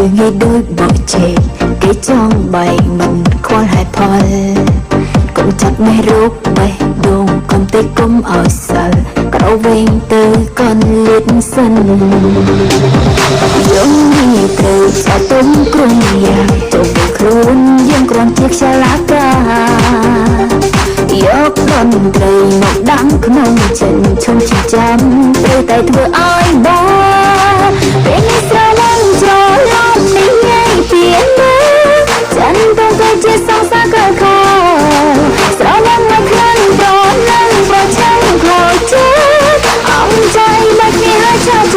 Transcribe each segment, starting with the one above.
គឺងាយដូចបោកជែកគេចង់បែកមិនខ្វល់ហេតុផលកុំចាប់មេរោគបេះដូងកុំទេកុំឲ្យសិលក្រោកវិញទៅកូនលៀតសិនយំនេះត្រូវចាក់ទុំគ្រុនយ៉ាងចូលទៅខ្លួនយើងគ្រាន់ជាខ្យល់អាកាសយកតន្ត្រីមកដាំក្នុងចិនឈុំជាចាំត្រូវតែធ្វើឲ្យបានពេលនេះស្រឡាញ់ចូលលំនេះងាយពីណាចាន់ទៅក៏ជាសងសាកលខស្រឡាញ់មកខ្លាំងប្រនឹងប្រឆាំងខោជាអង្គใจមកនេះហើយឆាប់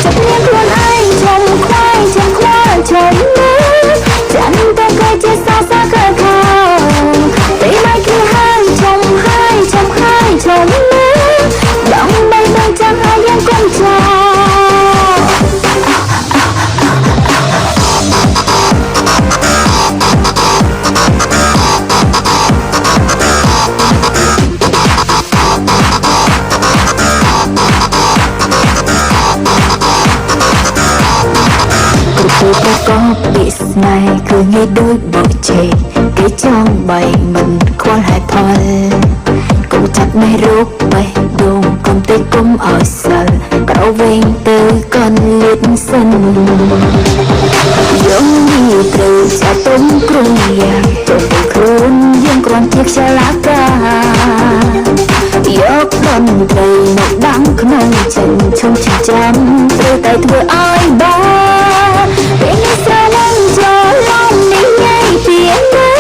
ចាប់មានខ្លួនឯងជុំខ្វាយចាំខ្វាយជុំណាចាន់ទៅក៏ជាសងសាកលខពេលមកគឺហើយជុំហើយចាំហើយជុំណាដល់បីដល់ចាំហើយយ៉ាងកុំចាក៏ពិស្នេហ៍គឺងាយដូចបោកជែកគេចង់បែកមិនខ្វល់ហេតុផលកុំចាប់មេរោគបេះដូងកុំទេកុំឲ្យសិលក្រោកវិញទៅកូនលៀតសិនយំនេះត្រូវចាក់ទុំគ្រុនយ៉ាងចូលទៅខ្លួនយើងគ្រាន់ជាខ្យល់អាកាសយកតន្ត្រីមកដាំក្នុងចិនឈុំជាចាំត្រូវតែធ្វើឲ្យបានពេលនេះស្រឡាញ់ចូលលំនេះងាយពីណា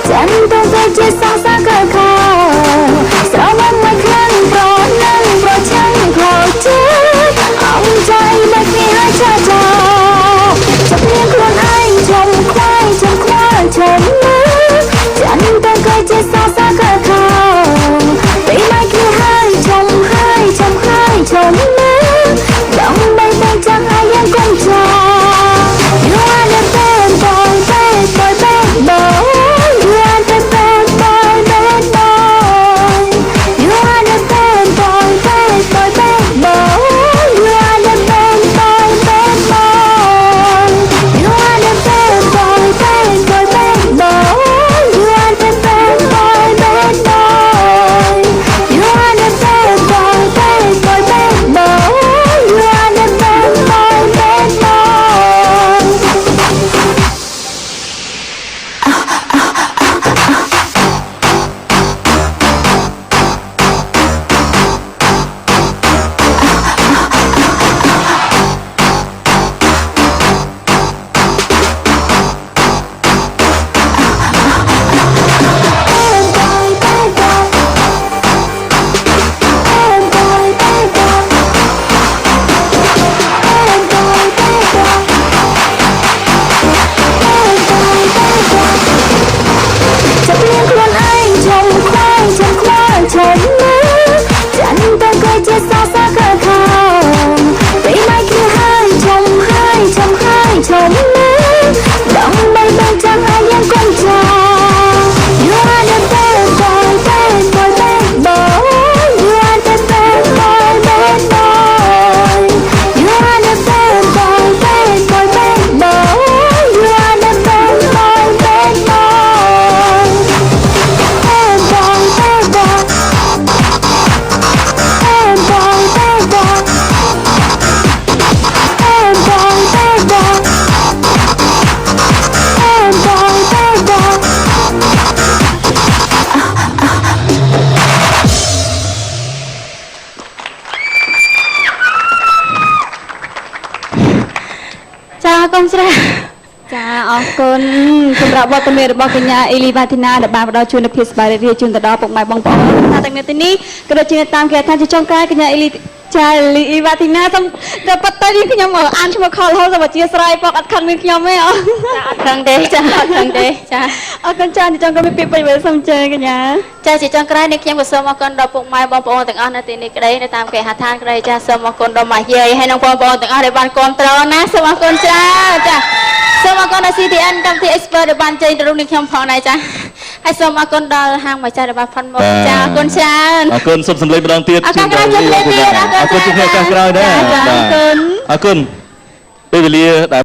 ចាន់ទៅក៏ជាសងសាកលខស្រឡាញ់មកខ្លាំងប្រនឹងប្រឆាំងខោជាអង្គใจមកនេះហើយឆាប់ចាប់មានខ្លួនឯងជុំខ្វាយចាំខ្វាយជុំណាចាន់ទៅក៏ជាសងសាកលខពេលមកគឺហើយជុំហើយចាំហើយជុំណាដល់បីដល់ចាំហើយយ៉ាងកុំចា You are the bad boy, bad boy, bad boy. You are the bad boy, bad boy. You are the bad boy, bad boy, bad boy. You are the bad boy, bad boy. You are the bad boy, bad boy, bad boy. You are the bad boy, bad boy. You are the bad boy, bad boy, bad boy. You are the bad boy, bad boy. កូនស្រីចាអរគុណសម្រាប់វត្តមានរបស់កញ្ញាអេលីវ៉ាធីណាដែលបានផ្ដល់ជូននូវភាពសប្បាយរីករាយជូនទៅដល់ពុកម៉ែបងប្អូនថាទាំងនេះទីនេះក៏ដូចជាតាមគេថាជាចុងក្រោយកញ្ញាអេលីចាលីវ៉ាទីណាសូមតែប៉ុន្តែខ្ញុំអានឈ្មោះខលហូសូមអធិស្ឋានពកអត់ខឹងនឹងខ្ញុំទេអូចាអត់ខឹងទេចាអត់ខឹងទេចាអរគុណចាជាចុងក្រោយពីពេញវិញសូមជើញកញ្ញាចាជាចុងក្រោយនេះខ្ញុំក៏សូមអរគុណដល់ពុកម៉ែបងប្អូនទាំងអស់នៅទីនេះក្តីនៅតាមគេហដ្ឋានក្តីចាសូមអរគុណដល់ម៉ាយាយហើយនិងបងប្អូនទាំងអស់ដែលបានគាំទ្រណាសូមអរគុណច្រើនចាសូមអរគុណដល់ CTN កម្មវិធី Expert ដែលបានចេញទៅរួមនឹងខ្ញុំផងដែរចាហើយសូមអរគុណដល់ហាងម្ចាស់ដែលបានផាន់មកចាអរគុណច្រើនអរគុណសូមសម្លេងម្ដងទៀតអរគុណជំរាបលាអរគុណជំរាបឱកាសក្រោយដែរអរគុណពេលវេលាដែល